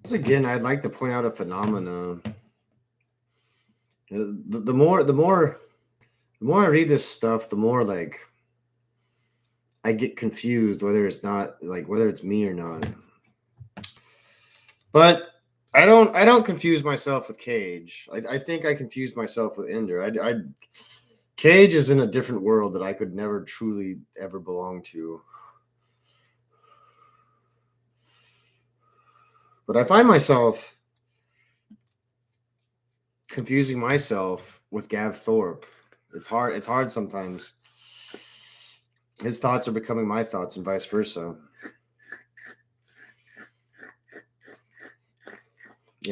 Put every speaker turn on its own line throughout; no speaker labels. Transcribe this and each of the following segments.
Once again, I'd like to point out a phenomenon. The more I read this stuff, the more like I get confused whether it's me or not. But I don't confuse myself with Cage. I think I confused myself with Ender. Cage is in a different world that I could never truly ever belong to. But I find myself confusing myself with Gav Thorpe. It's hard. It's hard sometimes. His thoughts are becoming my thoughts, and vice versa.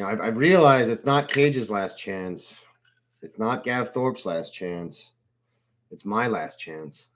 I've realized it's not Cage's last chance. It's not Gav Thorpe's last chance. It's my last chance.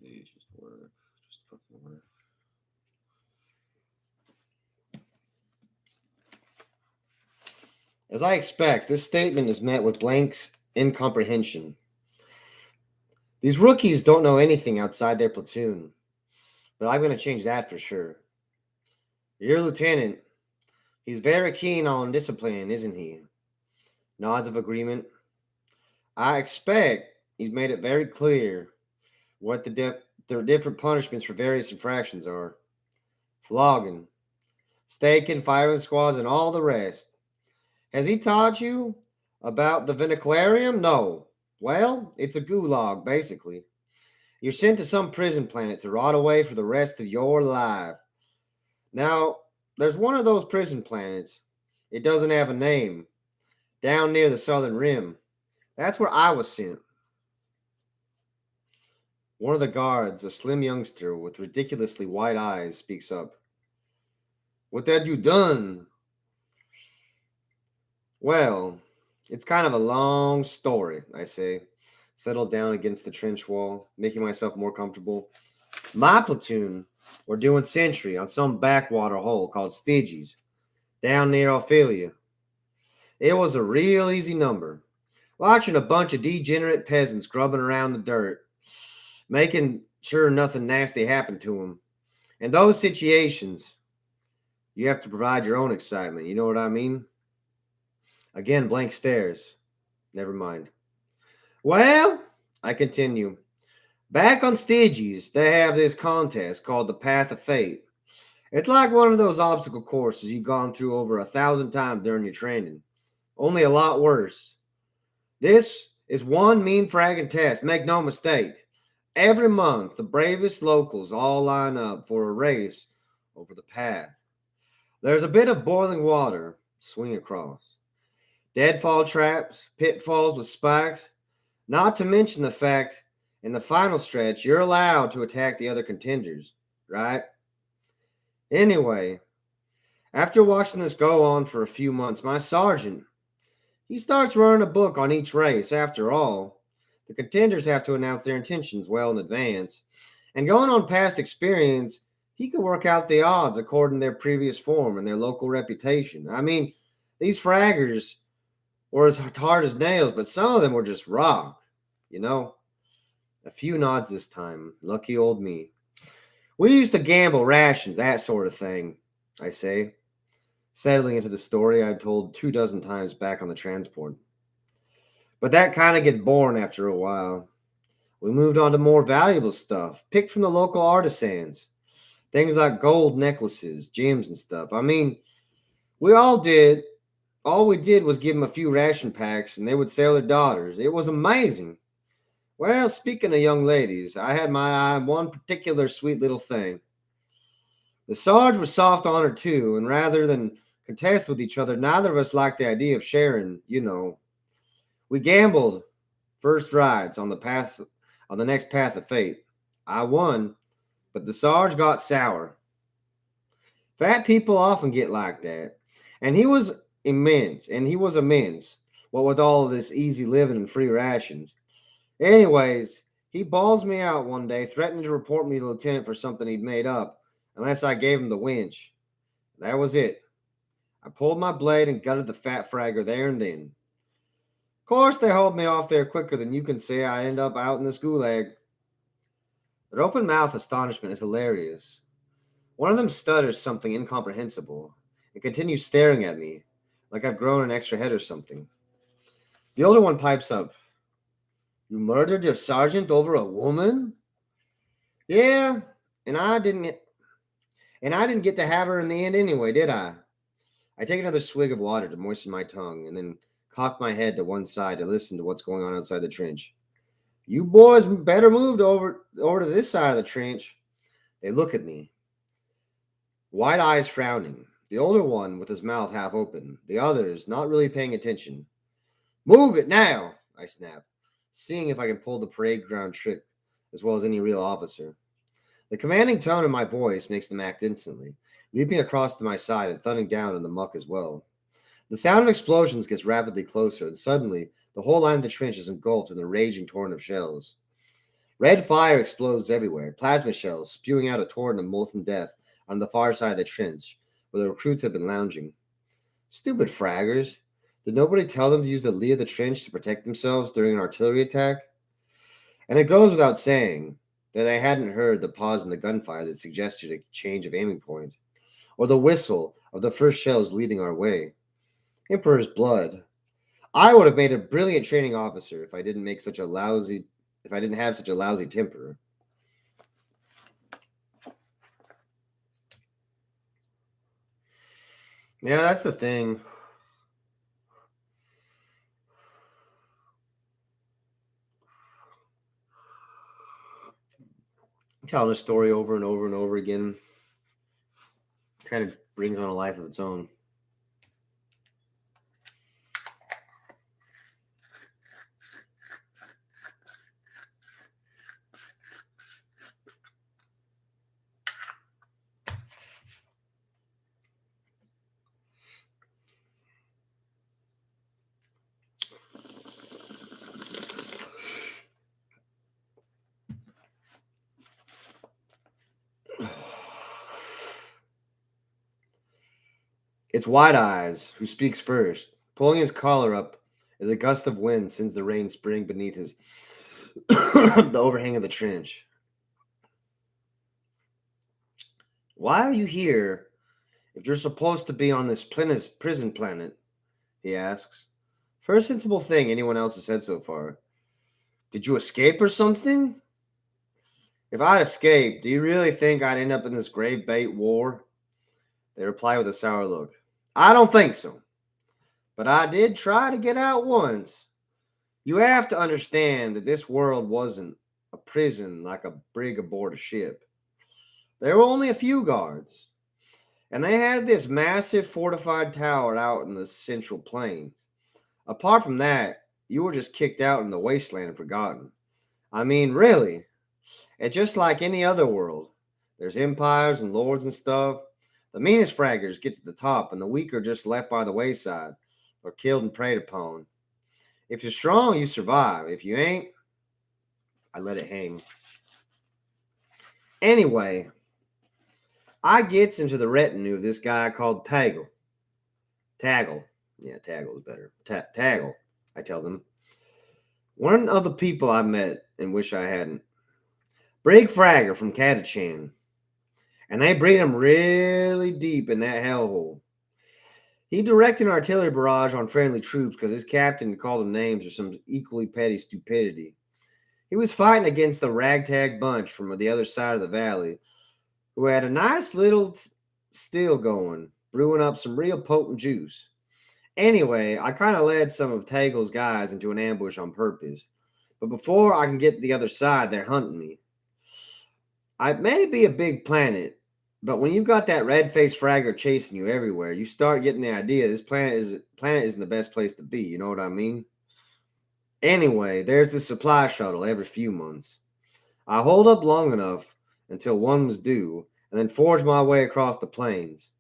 Please just work. Just fucking work. As I expect, this statement is met with blanks incomprehension. These rookies don't know anything outside their platoon, but I'm going to change that for sure. Your lieutenant, he's very keen on discipline, isn't he? Nods of agreement. I expect he's made it very clear what the different punishments for various infractions are. Flogging, staking, firing squads, and all the rest. Has he taught you about the viniclarium? No. Well, it's a gulag, basically. You're sent to some prison planet to rot away for the rest of your life. Now, there's one of those prison planets. It doesn't have a name. Down near the southern rim. That's where I was sent. One of the guards, a slim youngster with ridiculously wide eyes, speaks up. What had you done? Well, it's kind of a long story, I say. Settled down against the trench wall, making myself more comfortable. My platoon were doing sentry on some backwater hole called Stygies, down near Ophelia. It was a real easy number. Watching a bunch of degenerate peasants grubbing around the dirt, making sure nothing nasty happened to them. In those situations, you have to provide your own excitement. You know what I mean? Again, blank stares. Never mind. Well, I continue. Back on Stygies, they have this contest called the Path of Fate. It's like one of those obstacle courses you've gone through over 1,000 times during your training, only a lot worse. This is one mean fragging test, make no mistake. Every month, the bravest locals all line up for a race over the path. There's a bit of boiling water, swing across. Deadfall traps, pitfalls with spikes, not to mention the fact in the final stretch you're allowed to attack the other contenders, right? Anyway, after watching this go on for a few months, my sergeant, he starts running a book on each race. After all, the contenders have to announce their intentions well in advance. And going on past experience, he could work out the odds according to their previous form and their local reputation. I mean, these fraggers were as hard as nails, but some of them were just rock, you know? A few nods this time. Lucky old me. We used to gamble rations, that sort of thing, I say, settling into the story I'd told 2 dozen times back on the transport. But that kind of gets boring after a while. We moved on to more valuable stuff, picked from the local artisans. Things like gold necklaces, gems, and stuff. I mean, we all did. All we did was give them a few ration packs and they would sell their daughters. It was amazing. Well, speaking of young ladies, I had my eye on one particular sweet little thing. The Sarge was soft on her too, and rather than contest with each other, neither of us liked the idea of sharing. We gambled first rides on the next path of fate. I won, but the Sarge got sour. Fat people often get like that. And he was immense, what with all of this easy living and free rations. Anyways, he balls me out one day, threatening to report me to the lieutenant for something he'd made up, unless I gave him the winch. That was it. I pulled my blade and gutted the fat fragger there and then. Of course, they hauled me off there quicker than you can say. I end up out in this gulag. Their open mouth astonishment is hilarious. One of them stutters something incomprehensible and continues staring at me like I've grown an extra head or something. The older one pipes up. You murdered your sergeant over a woman? Yeah, and I didn't get to have her in the end anyway, did I? I take another swig of water to moisten my tongue and then cock my head to one side to listen to what's going on outside the trench. You boys better move over to this side of the trench. They look at me, wide eyes frowning. The older one with his mouth half open, the others not really paying attention. Move it now, I snap, seeing if I can pull the parade ground trick as well as any real officer. The commanding tone of my voice makes them act instantly, leaping across to my side and thudding down in the muck as well. The sound of explosions gets rapidly closer, and suddenly the whole line of the trench is engulfed in a raging torrent of shells. Red fire explodes everywhere, plasma shells spewing out a torrent of molten death on the far side of the trench, where the recruits have been lounging. Stupid fraggers. Did nobody tell them to use the lee of the trench to protect themselves during an artillery attack? And it goes without saying that I hadn't heard the pause in the gunfire that suggested a change of aiming point, or the whistle of the first shells leading our way. Emperor's blood. I would have made a brilliant training officer if I didn't have such a lousy temper. Yeah, that's the thing. Telling a story over and over and over again kind of brings on a life of its own. It's Wide Eyes who speaks first, pulling his collar up as a gust of wind sends the rain spraying beneath his the overhang of the trench. Why are you here if you're supposed to be on this prison planet? He asks. First sensible thing anyone else has said so far. Did you escape or something? If I'd escaped, do you really think I'd end up in this grave bait war? They reply with a sour look. I don't think so. But I did try to get out once. You have to understand that this world wasn't a prison like a brig aboard a ship. There were only a few guards, and they had this massive fortified tower out in the central plains. Apart from that, you were just kicked out in the wasteland and forgotten. I mean, really. It's just like any other world. There's empires and lords and stuff. The meanest fraggers get to the top, and the weak are just left by the wayside or killed and preyed upon. If you're strong, you survive. If you ain't, I let it hang. Anyway, I gets into the retinue of this guy called Taggle. Taggle. Yeah, Taggle is better. Taggle, I tell them. One of the people I met and wish I hadn't. Brig Fragger from Kage, and they breed him really deep in that hellhole. He directed an artillery barrage on friendly troops because his captain called him names or some equally petty stupidity. He was fighting against the ragtag bunch from the other side of the valley, who had a nice little still going, brewing up some real potent juice. Anyway, I kind of led some of Tagel's guys into an ambush on purpose. But before I can get to the other side, they're hunting me. I may be a big planet, but when you've got that red-faced fragger chasing you everywhere, you start getting the idea this planet isn't the best place to be. You know what I mean? Anyway, there's the supply shuttle every few months. I hold up long enough until one was due, and then forge my way across the plains.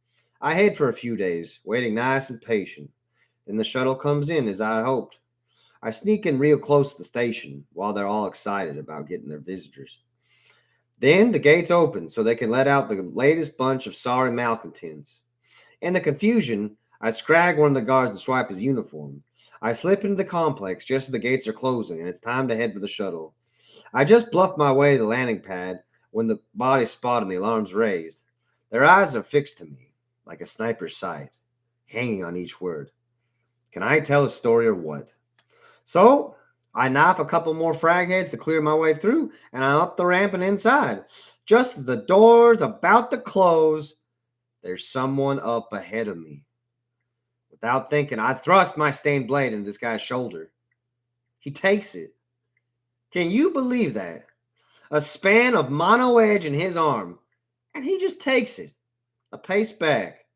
I head for a few days, waiting nice and patient. Then the shuttle comes in as I hoped. I sneak in real close to the station while they're all excited about getting their visitors. Then the gates open so they can let out the latest bunch of sorry malcontents. In the confusion, I scrag one of the guards and swipe his uniform. I slip into the complex just as the gates are closing and it's time to head for the shuttle. I just bluffed my way to the landing pad when the body's spotted and the alarm's raised. Their eyes are fixed to me, like a sniper's sight, hanging on each word. Can I tell a story or what? So I knife a couple more frag heads to clear my way through, and I'm up the ramp and inside. Just as the door's about to close, there's someone up ahead of me. Without thinking, I thrust my stained blade into this guy's shoulder. He takes it. Can you believe that? A span of mono edge in his arm, and he just takes it. A pace back.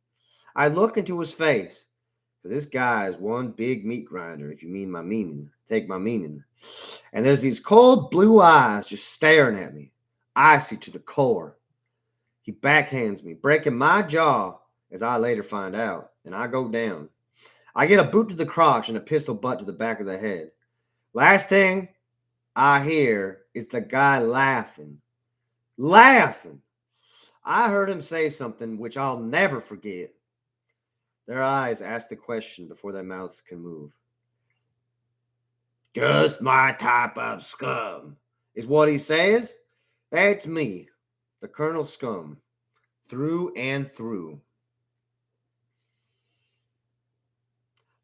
I look into his face. This guy is one big meat grinder, if you mean my meaning. Take my meaning. And there's these cold blue eyes just staring at me, icy to the core. He backhands me, breaking my jaw, as I later find out, and I go down. I get a boot to the crotch and a pistol butt to the back of the head. Last thing I hear is the guy laughing. Laughing. I heard him say something which I'll never forget. Their eyes ask the question before their mouths can move. Just my type of scum, is what he says. That's me, the Colonel Scum, through and through.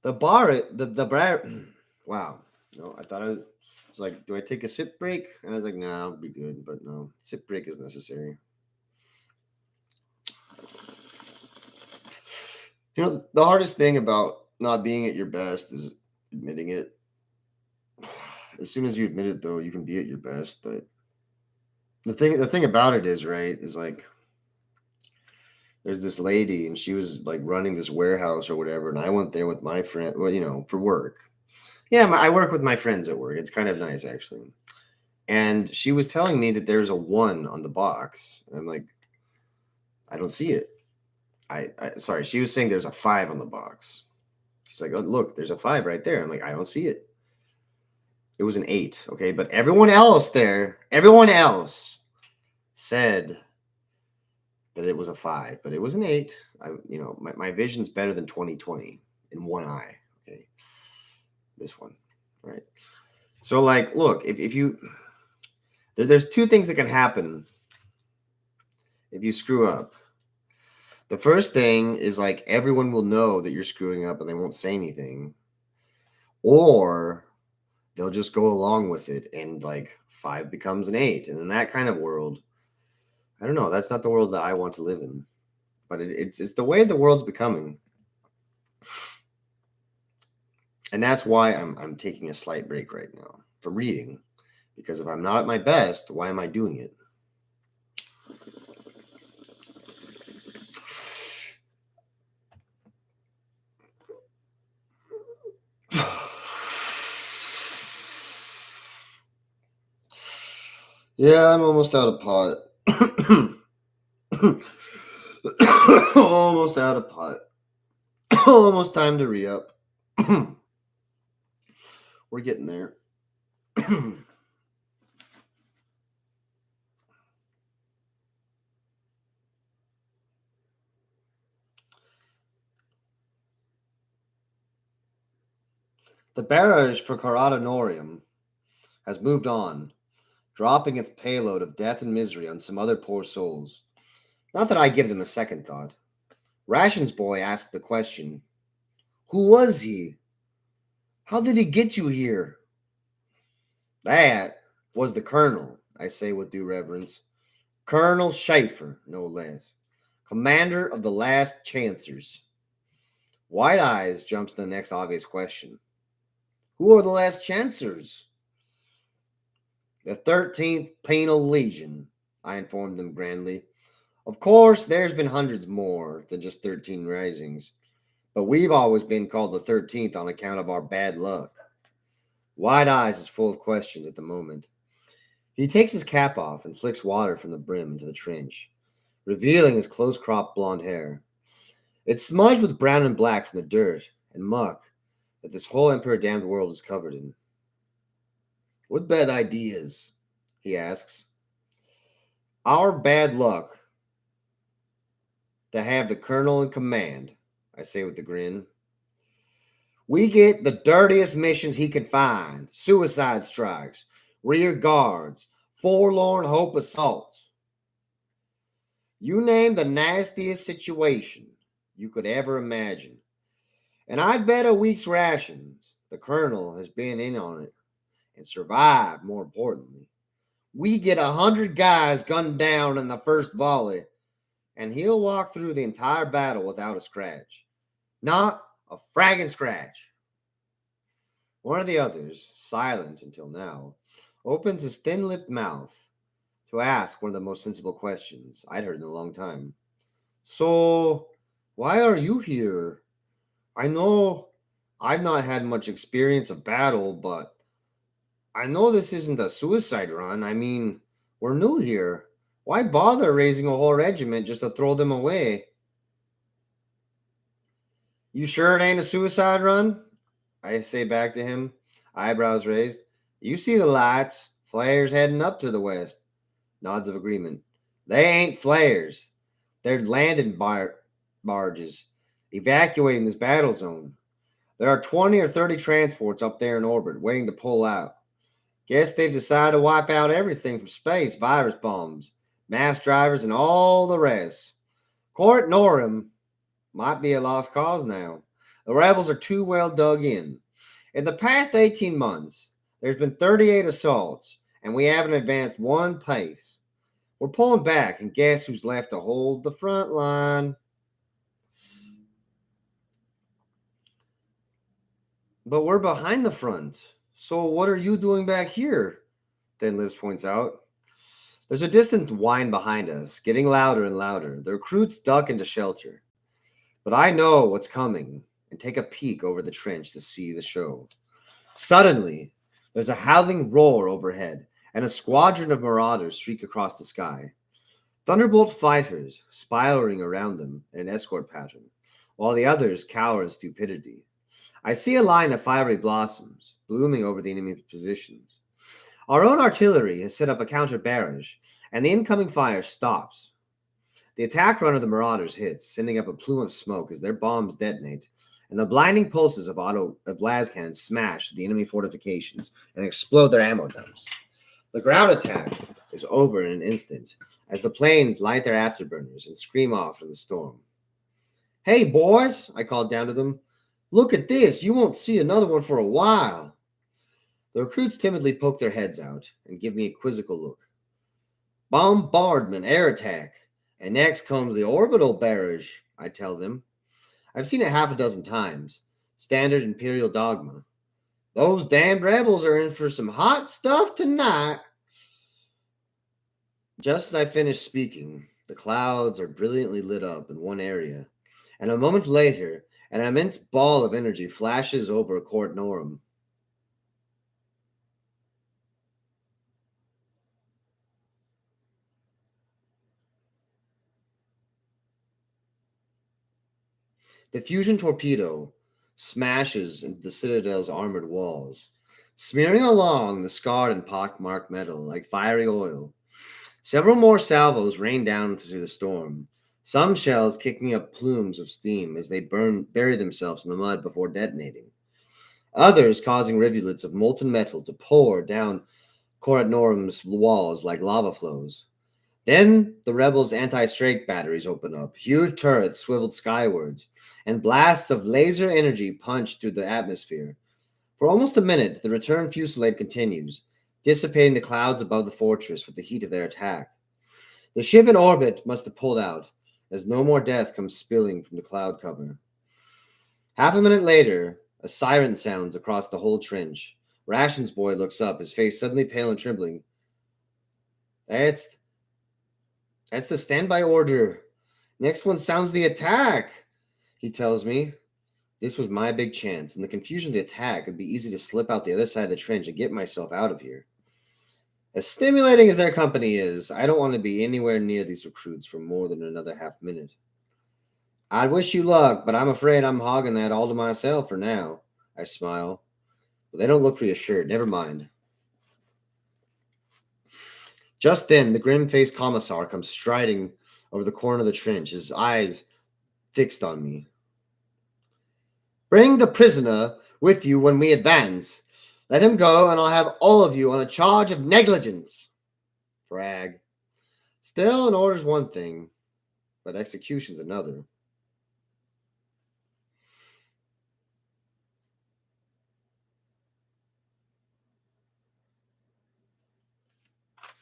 The bar, the bar. Wow. No, I thought I was like, do I take a sip break? And I was like, no, I'll be good. But no, sip break is necessary. You know, the hardest thing about not being at your best is admitting it. As soon as you admit it, though, you can be at your best. But the thing about it is, right, is like there's this lady and she was like running this warehouse or whatever, and I went there with my friend, well, for work. Yeah, I work with my friends at work. It's kind of nice actually. And she was telling me that there's a one on the box. And I'm like, I don't see it. I sorry, she was saying there's a five on the box. She's like, oh, look, there's a five right there. I'm like, I don't see it. It was an eight, okay, but everyone else said that it was a five, but it was an eight. My vision's better than 2020 in one eye. Okay, this one, right? So, like, look, if you there's two things that can happen if you screw up. The first thing is like everyone will know that you're screwing up and they won't say anything, or they'll just go along with it and like five becomes an eight, and in that kind of world, I don't know. That's not the world that I want to live in. But it's the way the world's becoming, and that's why I'm taking a slight break right now from reading, because if I'm not at my best, why am I doing it? Yeah, I'm almost out of pot. Almost out of pot. Almost time to re-up. We're getting there. The barrage for Caradanorium has moved on, dropping its payload of death and misery on some other poor souls. Not that I give them a second thought. Rations Boy asked the question, "Who was he? How did he get you here?" That was the Colonel, I say with due reverence. Colonel Schaefer, no less. Commander of the Last Chancers. Wide Eyes jumps to the next obvious question. Who are the Last Chancers? The 13th Penal Legion, I informed them grandly. Of course, there's been hundreds more than just 13 risings, but we've always been called the 13th on account of our bad luck. Wide Eyes is full of questions at the moment. He takes his cap off and flicks water from the brim into the trench, revealing his close-cropped blonde hair. It's smudged with brown and black from the dirt and muck that this whole Emperor-damned world is covered in. What bad ideas? He asks. Our bad luck to have the colonel in command, I say with a grin. We get the dirtiest missions he can find. Suicide strikes, rear guards, forlorn hope assaults. You name the nastiest situation you could ever imagine. And I'd bet a week's rations the colonel has been in on it and survived, more importantly. We get 100 guys gunned down in the first volley, and he'll walk through the entire battle without a scratch. Not a fragging scratch. One of the others, silent until now, opens his thin-lipped mouth to ask one of the most sensible questions I'd heard in a long time. So, why are you here? I know I've not had much experience of battle, but I know this isn't a suicide run. I mean, we're new here. Why bother raising a whole regiment just to throw them away? You sure it ain't a suicide run? I say back to him, eyebrows raised. You see the lights, flares heading up to the west. Nods of agreement. They ain't flares. They're landing barges, evacuating this battle zone. There are 20 or 30 transports up there in orbit, waiting to pull out. Guess they've decided to wipe out everything from space, virus bombs, mass drivers, and all the rest. Court Norum might be a lost cause now. The rebels are too well dug in. In the past 18 months, there's been 38 assaults, and we haven't advanced one pace. We're pulling back, and guess who's left to hold the front line? But we're behind the front. So what are you doing back here? Thin Lips points out. There's a distant whine behind us, getting louder and louder. The recruits duck into shelter. But I know what's coming and take a peek over the trench to see the show. Suddenly, there's a howling roar overhead, and a squadron of marauders streak across the sky. Thunderbolt fighters spiraling around them in an escort pattern, while the others cower in stupidity. I see a line of fiery blossoms blooming over the enemy positions. Our own artillery has set up a counter barrage, and the incoming fire stops. The attack run of the marauders hits, sending up a plume of smoke as their bombs detonate, and the blinding pulses of las cannons smash the enemy fortifications and explode their ammo dumps. The ground attack is over in an instant as the planes light their afterburners and scream off in the storm. Hey, boys, I called down to them. Look at this. You won't see another one for a while. The recruits timidly poke their heads out and give me a quizzical look. Bombardment, air attack. And next comes the orbital barrage, I tell them. I've seen it half a dozen times. Standard Imperial dogma. Those damned rebels are in for some hot stuff tonight. Just as I finish speaking, the clouds are brilliantly lit up in one area, and a moment later, an immense ball of energy flashes over Court Norum. The fusion torpedo smashes into the Citadel's armored walls, smearing along the scarred and pockmarked metal like fiery oil. Several more salvos rain down into the storm, some shells kicking up plumes of steam as they bury themselves in the mud before detonating. others causing rivulets of molten metal to pour down Coronorum's walls like lava flows. Then the rebels' anti-strike batteries open up, huge turrets swiveled skywards, and blasts of laser energy punch through the atmosphere. For almost a minute, the return fusillade continues, dissipating the clouds above the fortress with the heat of their attack. The ship in orbit must have pulled out, as no more death comes spilling from the cloud cover. Half a minute later, a siren sounds across the whole trench. Rations boy looks up, his face suddenly pale and trembling. That's that's the standby order. Next one sounds the attack, he tells me. This was my big chance. In the confusion of the attack, it'd be easy to slip out the other side of the trench and get myself out of here. As stimulating as their company is, I don't want to be anywhere near these recruits for more than another half minute. I'd wish you luck, but I'm afraid I'm hogging that all to myself for now. I smile. But they don't look reassured. Never mind. Just then, the grim-faced commissar comes striding over the corner of the trench, his eyes fixed on me. Bring the prisoner with you when we advance. Let him go, and I'll have all of you on a charge of negligence. Brag. Still, an order's one thing, but execution's another.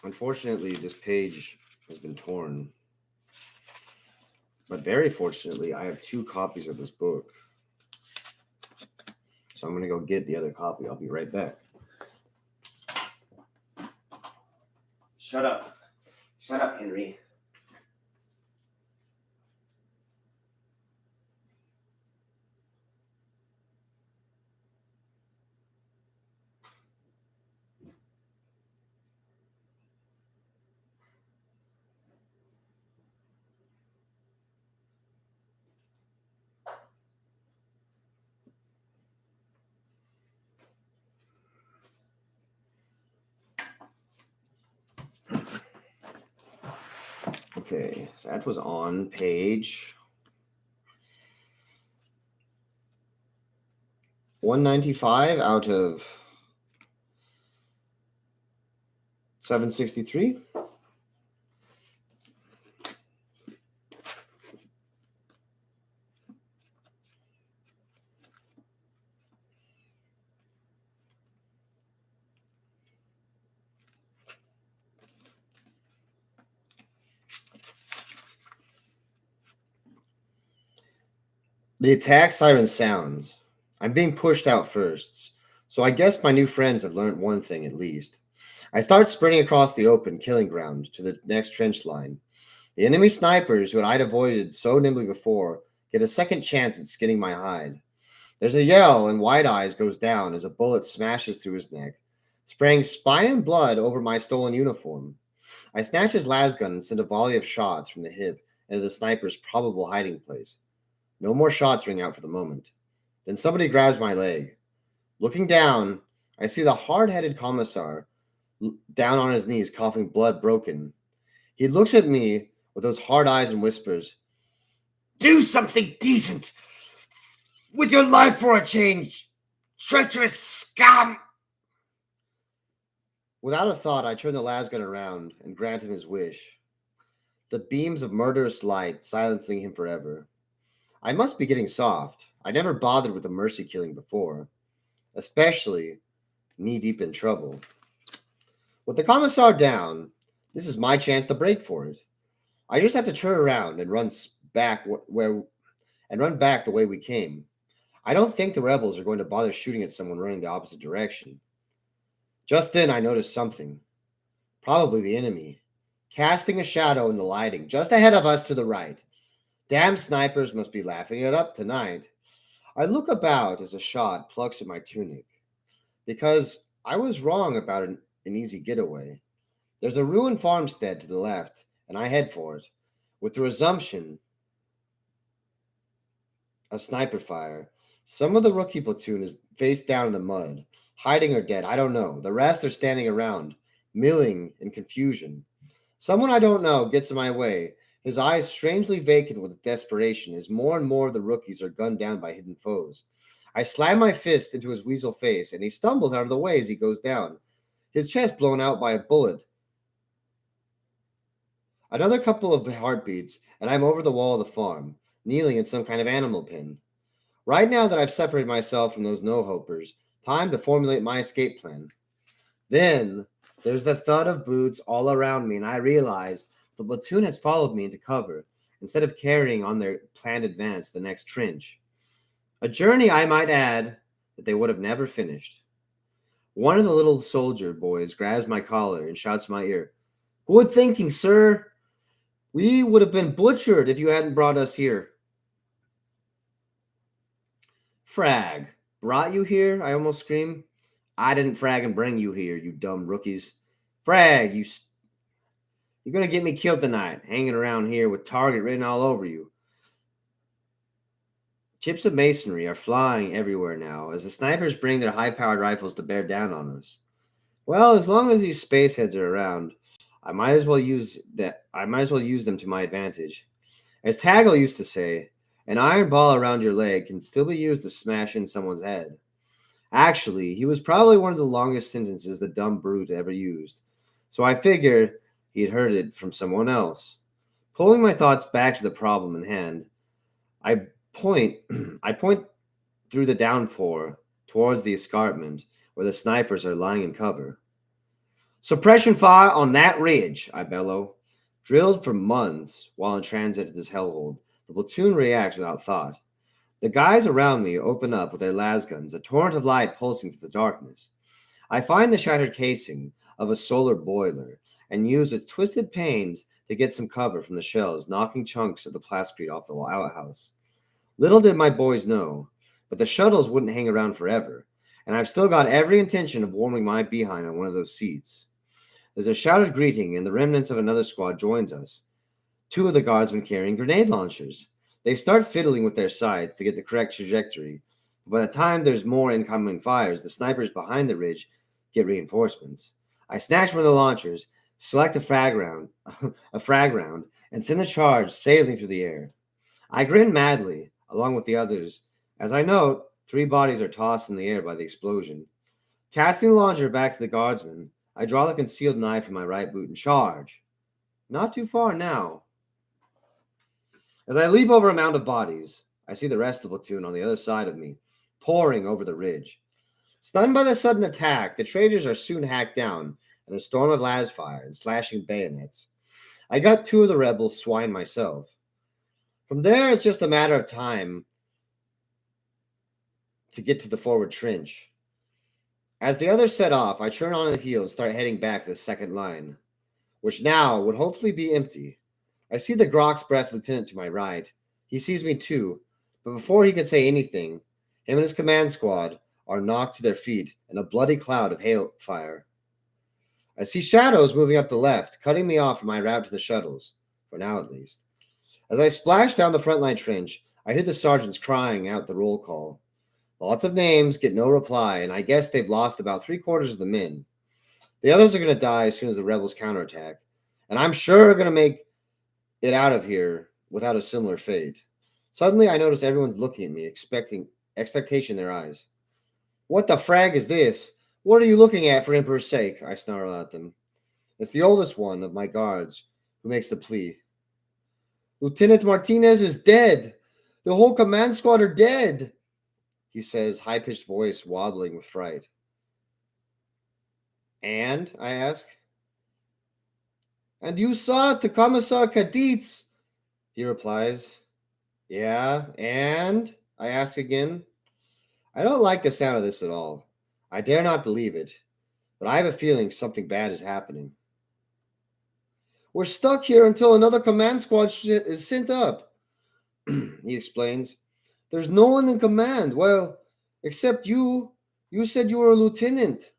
Unfortunately, this page has been torn. But very fortunately, I have 2 copies of this book. So I'm going to go get the other copy. I'll be right back. Shut up. Shut up, Henry. Okay, so that was on page 195 out of 763. The attack siren sounds. I'm being pushed out first, so I guess my new friends have learned one thing at least. I start sprinting across the open killing ground to the next trench line. The enemy snipers who I'd avoided so nimbly before get a second chance at skinning my hide. There's a yell, and White Eyes goes down as a bullet smashes through his neck, spraying spine and blood over my stolen uniform. I snatch his lasgun and send a volley of shots from the hip into the sniper's probable hiding place. No more shots ring out for the moment. Then somebody grabs my leg. Looking down, I see the hard-headed commissar down on his knees, coughing blood broken. He looks at me with those hard eyes and whispers, "Do something decent with your life for a change, treacherous scum!" Without a thought, I turn the lasgun around and grant him his wish. The beams of murderous light silencing him forever. I must be getting soft. I never bothered with a mercy killing before, especially knee-deep in trouble. With the commissar down, this is my chance to break for it. I just have to turn around and run back the way we came. I don't think the rebels are going to bother shooting at someone running the opposite direction. Just then I noticed something. Probably the enemy, casting a shadow in the lighting just ahead of us to the right. Damn snipers must be laughing it up tonight. I look about as a shot plucks at my tunic, because I was wrong about an easy getaway. There's a ruined farmstead to the left, and I head for it, with the resumption of sniper fire. Some of the rookie platoon is face down in the mud, hiding or dead, I don't know. The rest are standing around, milling in confusion. Someone I don't know gets in my way, his eyes strangely vacant with desperation as more and more of the rookies are gunned down by hidden foes. I slam my fist into his weasel face, and he stumbles out of the way as he goes down, his chest blown out by a bullet. Another couple of heartbeats, and I'm over the wall of the farm, kneeling in some kind of animal pen. Right now that I've separated myself from those no-hopers, time to formulate my escape plan. Then there's the thud of boots all around me, and I realize the platoon has followed me into cover instead of carrying on their planned advance to the next trench. A journey, I might add, that they would have never finished. One of the little soldier boys grabs my collar and shouts in my ear, "Good thinking, sir. We would have been butchered if you hadn't brought us here." "Frag, brought you here?" I almost scream. "I didn't frag and bring you here, you dumb rookies. Frag, you're gonna get me killed tonight, hanging around here with target written all over you." Chips of masonry are flying everywhere now as the snipers bring their high-powered rifles to bear down on us. Well, as long as these space heads are around, I might as well use them to my advantage. As Tagle used to say, an iron ball around your leg can still be used to smash in someone's head. Actually, he was probably one of the longest sentences the dumb brute ever used, so I figured he'd heard it from someone else. Pulling my thoughts back to the problem in hand, I point I point through the downpour towards the escarpment where the snipers are lying in cover. "Suppression fire on that ridge," I bellow. Drilled for months while in transit at this hellhole, the platoon reacts without thought. The guys around me open up with their lasguns, a torrent of light pulsing through the darkness. I find the shattered casing of a solar boiler and use with twisted pains to get some cover from the shells, knocking chunks of the plasticrete off the outhouse. Little did my boys know, but the shuttles wouldn't hang around forever, and I've still got every intention of warming my behind on one of those seats. There's a shouted greeting, and the remnants of another squad joins us. Two of the guardsmen carrying grenade launchers. They start fiddling with their sights to get the correct trajectory. By the time there's more incoming fires, the snipers behind the ridge get reinforcements. I snatch one of the launchers, select a frag round, and send a charge sailing through the air. I grin madly, along with the others, as I note 3 bodies are tossed in the air by the explosion. Casting the launcher back to the guardsman, I draw the concealed knife from my right boot and charge. Not too far now. As I leap over a mound of bodies, I see the rest of the platoon on the other side of me, pouring over the ridge. Stunned by the sudden attack, the traitors are soon hacked down in a storm of lasfire and slashing bayonets. I got 2 of the rebels swine myself. From there, it's just a matter of time to get to the forward trench. As the others set off, I turn on the heel and start heading back to the second line, which now would hopefully be empty. I see the Grok's breath lieutenant to my right. He sees me too, but before he can say anything, him and his command squad are knocked to their feet in a bloody cloud of hailfire. I see shadows moving up the left, cutting me off from my route to the shuttles, for now at least. As I splash down the front line trench, I hear the sergeants crying out the roll call. Lots of names get no reply, and I guess they've lost about 3/4 of the men. The others are going to die as soon as the rebels counterattack, and I'm sure are going to make it out of here without a similar fate. Suddenly, I notice everyone's looking at me, expectation in their eyes. "What the frag is this? What are you looking at, for Emperor's sake?" I snarl at them. It's the oldest one of my guards who makes the plea. "Lieutenant Martinez is dead. The whole command squad are dead," he says, high-pitched voice wobbling with fright. "And?" I ask. "And you saw it to Commissar Kaditz," he replies. "Yeah, and?" I ask again. I don't like the sound of this at all. I dare not believe it, but I have a feeling something bad is happening. "We're stuck here until another command squad is sent up," he explains. "There's no one in command. Well, except you. You said you were a lieutenant."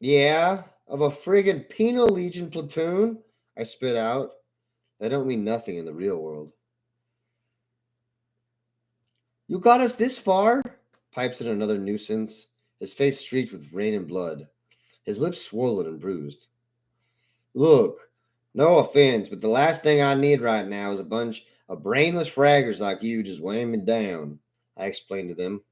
"Yeah, of a friggin' Penal Legion platoon," I spit out. That don't mean nothing in the real world. "You got us this far?" Pipes in another nuisance, his face streaked with rain and blood, his lips swollen and bruised. "Look, no offense, but the last thing I need right now is a bunch of brainless fraggers like you just weighing me down," I explained to them.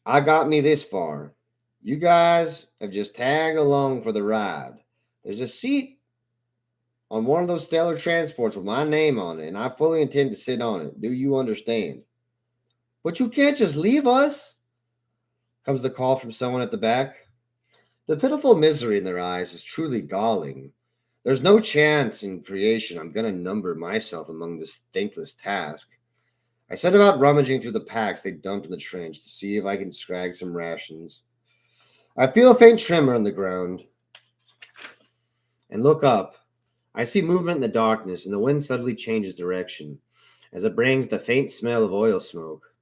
I got me this far. You guys have just tagged along for the ride. There's a seat on one of those stellar transports with my name on it, and I fully intend to sit on it. Do you understand? But you can't just leave us, comes the call from someone at the back. The pitiful misery in their eyes is truly galling. There's no chance in creation I'm going to number myself among this thankless task. I set about rummaging through the packs they dumped in the trench to see if I can scrag some rations. I feel a faint tremor on the ground and look up. I see movement in the darkness, and the wind suddenly changes direction as it brings the faint smell of oil smoke.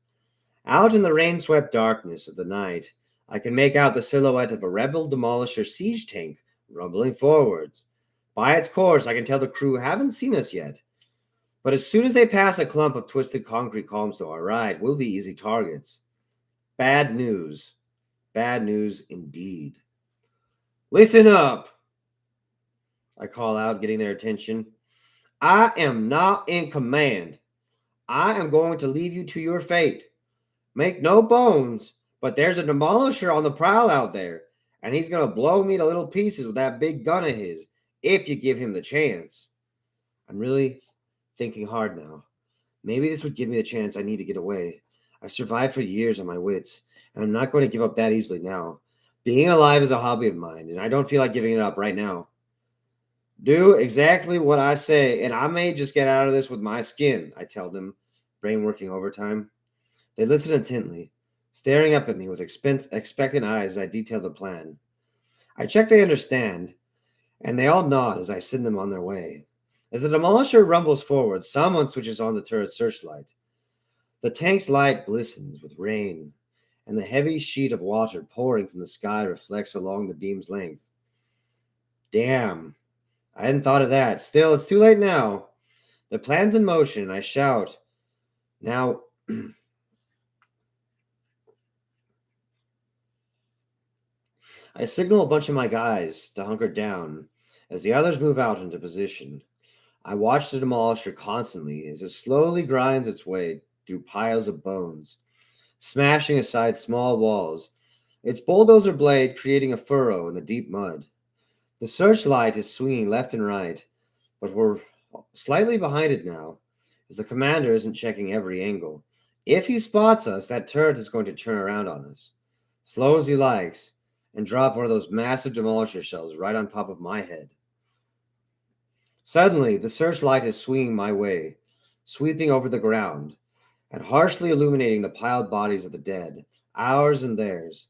Out in the rain-swept darkness of the night, I can make out the silhouette of a rebel demolisher siege tank rumbling forwards. By its course, I can tell the crew haven't seen us yet. But as soon as they pass a clump of twisted concrete columns to our right, we'll be easy targets. Bad news. Bad news indeed. Listen up, I call out, getting their attention. I am not in command. I am going to leave you to your fate. Make no bones, but there's a demolisher on the prowl out there, and he's going to blow me to little pieces with that big gun of his, if you give him the chance. I'm really thinking hard now. Maybe this would give me the chance I need to get away. I've survived for years on my wits, and I'm not going to give up that easily now. Being alive is a hobby of mine, and I don't feel like giving it up right now. Do exactly what I say, and I may just get out of this with my skin, I tell them, brain working overtime. They listen intently, staring up at me with expectant eyes as I detail the plan. I check they understand, and they all nod as I send them on their way. As the demolisher rumbles forward, someone switches on the turret's searchlight. The tank's light glistens with rain, and the heavy sheet of water pouring from the sky reflects along the beam's length. Damn, I hadn't thought of that. Still, it's too late now. The plan's in motion, and I shout. Now, I signal a bunch of my guys to hunker down as the others move out into position. I watch the demolisher constantly as it slowly grinds its way through piles of bones, smashing aside small walls, its bulldozer blade creating a furrow in the deep mud. The searchlight is swinging left and right, but we're slightly behind it now, as the commander isn't checking every angle. If he spots us, that turret is going to turn around on us, slow as he likes, and drop one of those massive demolisher shells right on top of my head. Suddenly, the searchlight is swinging my way, sweeping over the ground, and harshly illuminating the piled bodies of the dead, ours and theirs.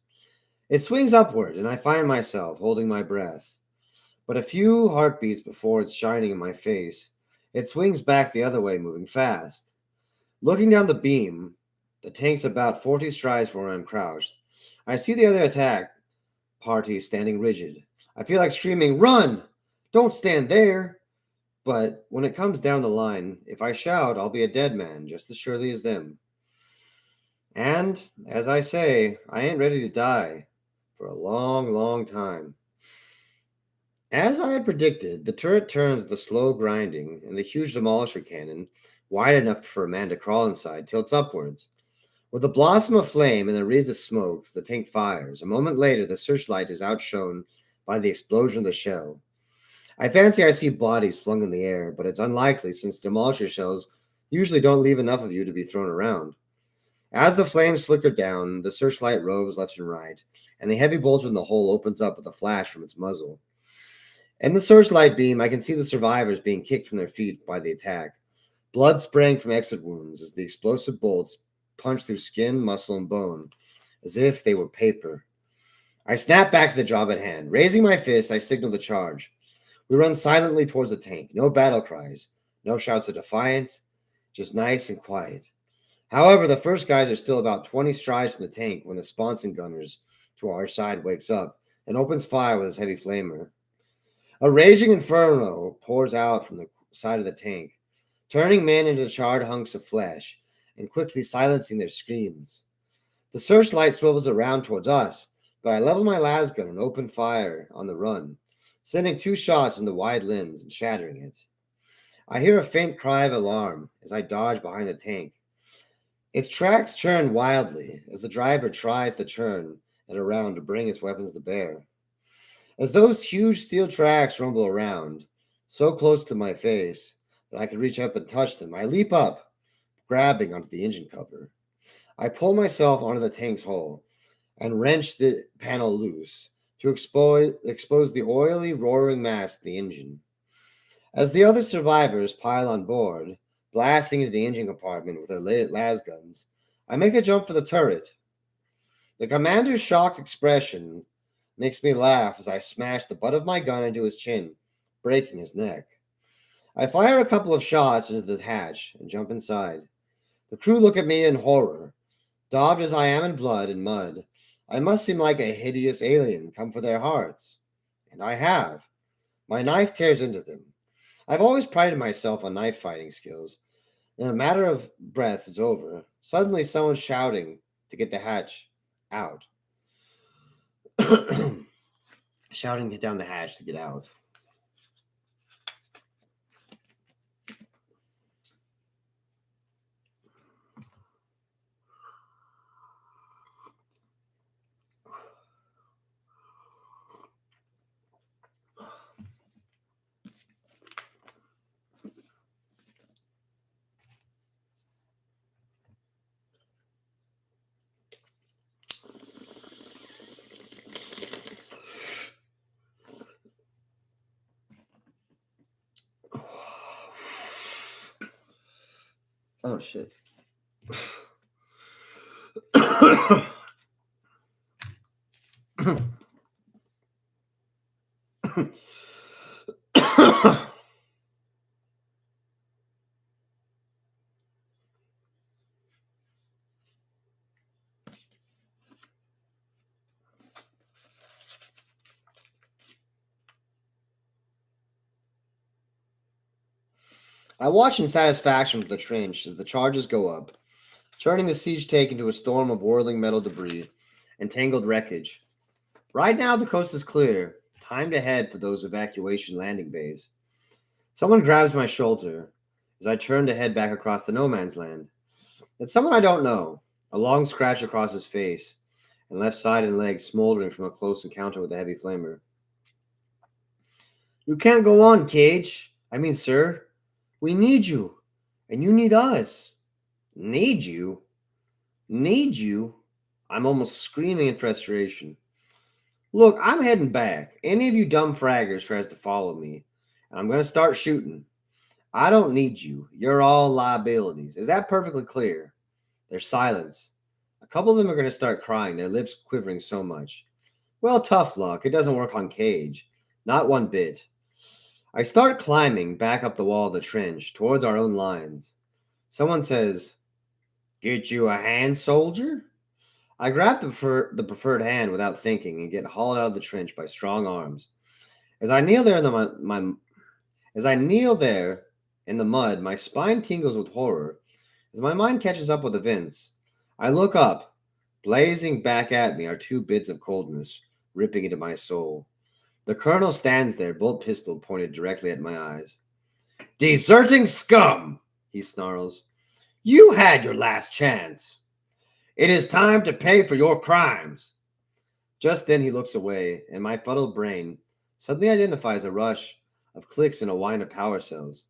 It swings upward, and I find myself holding my breath. But a few heartbeats before it's shining in my face, it swings back the other way, moving fast. Looking down the beam, the tank's about 40 strides from where I'm crouched. I see the other attack party standing rigid. I feel like screaming, "Run! Don't stand there!" But when it comes down the line, if I shout, I'll be a dead man just as surely as them. And, as I say, I ain't ready to die for a long, long time. As I had predicted, the turret turns with a slow grinding, and the huge demolisher cannon, wide enough for a man to crawl inside, tilts upwards. With a blossom of flame and a wreath of smoke, the tank fires. A moment later, the searchlight is outshone by the explosion of the shell. I fancy I see bodies flung in the air, but it's unlikely since demolisher shells usually don't leave enough of you to be thrown around. As the flames flicker down, the searchlight roves left and right, and the heavy bolt in the hole opens up with a flash from its muzzle. In the searchlight beam, I can see the survivors being kicked from their feet by the attack, blood spraying from exit wounds as the explosive bolts punch through skin, muscle, and bone, as if they were paper. I snap back to the job at hand. Raising my fist, I signal the charge. We run silently towards the tank. No battle cries, no shouts of defiance, just nice and quiet. However, the first guys are still about 20 strides from the tank when the sponson gunners to our side wakes up and opens fire with his heavy flamer. A raging inferno pours out from the side of the tank, turning men into charred hunks of flesh and quickly silencing their screams. The searchlight swivels around towards us, but I level my lasgun and open fire on the run, sending 2 shots in the wide lens and shattering it. I hear a faint cry of alarm as I dodge behind the tank. Its tracks churn wildly as the driver tries to turn it around to bring its weapons to bear. As those huge steel tracks rumble around, so close to my face that I could reach up and touch them, I leap up, grabbing onto the engine cover. I pull myself onto the tank's hull and wrench the panel loose to expose the oily, roaring mass of the engine. As the other survivors pile on board, blasting into the engine compartment with their las guns, I make a jump for the turret. The commander's shocked expression makes me laugh as I smash the butt of my gun into his chin, breaking his neck. I fire a couple of shots into the hatch and jump inside. The crew look at me in horror. Daubed as I am in blood and mud, I must seem like a hideous alien come for their hearts. And I have. My knife tears into them. I've always prided myself on knife fighting skills. In a matter of breath, it's over. Suddenly, someone's shouting to get the hatch out. Shouting down the hatch to get out. Oh, shit. I watch in satisfaction from the trench as the charges go up, turning the siege tank into a storm of whirling metal debris and tangled wreckage. Right now, the coast is clear. Time to head for those evacuation landing bays. Someone grabs my shoulder as I turn to head back across the no man's land. It's someone I don't know, a long scratch across his face, and left side and leg smoldering from a close encounter with a heavy flamer. You can't go on, Kage. I mean, sir. We need you, and you need us. Need you? Need you? I'm almost screaming in frustration. Look, I'm heading back. Any of you dumb fraggers tries to follow me, and I'm going to start shooting. I don't need you. You're all liabilities. Is that perfectly clear? There's silence. A couple of them are going to start crying, their lips quivering so much. Well, tough luck. It doesn't work on Kage. Not one bit. I start climbing back up the wall of the trench towards our own lines. Someone says, "Get you a hand, soldier?" I grab the preferred hand without thinking and get hauled out of the trench by strong arms. As I kneel there in the mud, my spine tingles with horror. As my mind catches up with events, I look up. Blazing back at me are two bits of coldness, ripping into my soul. The colonel stands there, bolt pistol pointed directly at my eyes. "Deserting scum!" he snarls. "You had your last chance. It is time to pay for your crimes." Just then he looks away, and my fuddled brain suddenly identifies a rush of clicks in a line of power cells.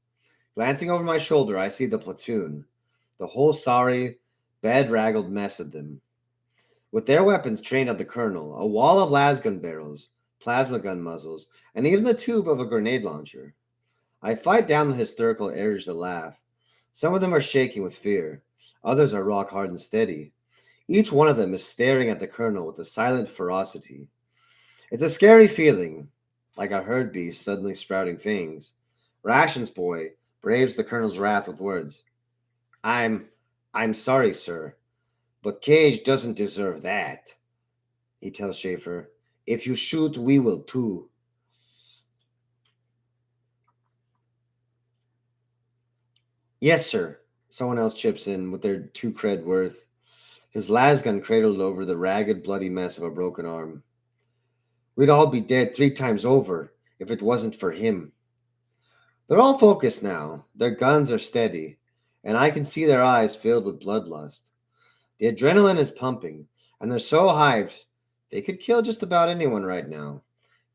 Glancing over my shoulder, I see the platoon, the whole sorry, bedraggled mess of them. With their weapons trained at the colonel, a wall of lasgun barrels, plasma gun muzzles, and even the tube of a grenade launcher. I fight down the hysterical urge to laugh. Some of them are shaking with fear. Others are rock hard and steady. Each one of them is staring at the colonel with a silent ferocity. It's a scary feeling, like a herd beast suddenly sprouting fangs. Rations boy braves the colonel's wrath with words. I'm sorry, sir, but Kage doesn't deserve that," he tells Schaefer. "If you shoot, we will too." "Yes, sir," someone else chips in with their 2 cred worth, his lasgun cradled over the ragged, bloody mess of a broken arm. "We'd all be dead 3 times over if it wasn't for him." They're all focused now. Their guns are steady, and I can see their eyes filled with bloodlust. The adrenaline is pumping, and they're so hyped they could kill just about anyone right now.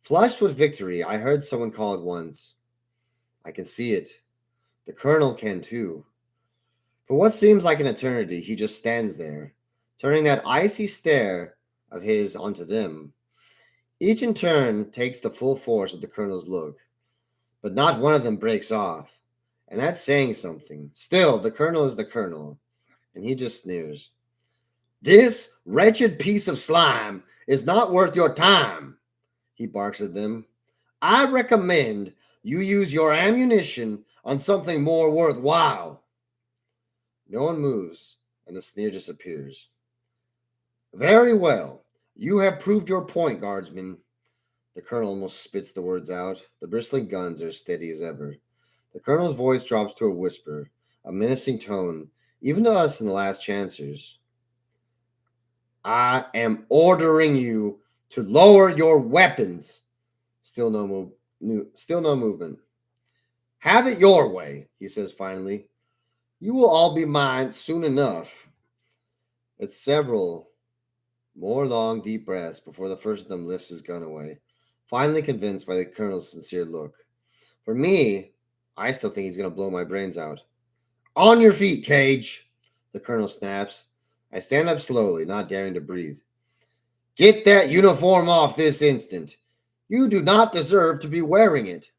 Flushed with victory, I heard someone call it once. I can see it. The colonel can too. For what seems like an eternity, he just stands there, turning that icy stare of his onto them. Each in turn takes the full force of the colonel's look, but not one of them breaks off. And that's saying something. Still, the colonel is the colonel, and he just sneers. This wretched piece of slime is not worth your time, he barks at them. I recommend you use your ammunition on something more worthwhile. No one moves, and the sneer disappears. Very well. You have proved your point, guardsmen. The colonel almost spits the words out. The bristling guns are steady as ever. The colonel's voice drops to a whisper, a menacing tone, even to us in the last chancers. I am ordering you to lower your weapons. Still no movement. Have it your way, he says finally. You will all be mine soon enough. It's several more long, deep breaths before the first of them lifts his gun away, finally convinced by the colonel's sincere look. For me, I still think he's going to blow my brains out. On your feet, Kage, the colonel snaps. I stand up slowly, not daring to breathe. Get that uniform off this instant. You do not deserve to be wearing it.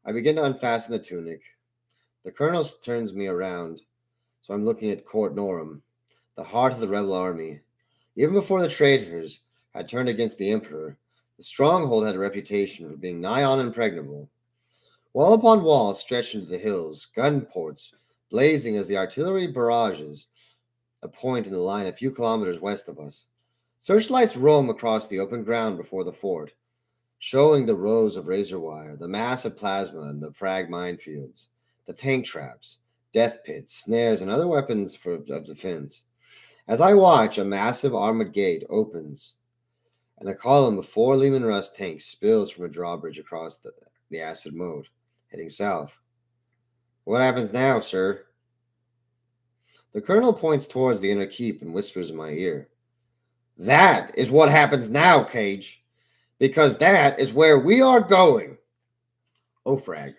I begin to unfasten the tunic. The colonel turns me around, so I'm looking at Court Norum, the heart of the rebel army. Even before the traitors had turned against the emperor, the stronghold had a reputation for being nigh on impregnable. Wall upon wall stretched into the hills, gun ports blazing as the artillery barrages a point in the line a few kilometers west of us. Searchlights roam across the open ground before the fort, showing the rows of razor wire, the massive plasma and the frag minefields, the tank traps, death pits, snares, and other weapons of defense. As I watch, a massive armored gate opens, and a column of 4 Lehman Russ tanks spills from a drawbridge across the acid moat, heading south. What happens now, sir? The colonel points towards the inner keep and whispers in my ear. That is what happens now, Kage, because that is where we are going. Oh, frag.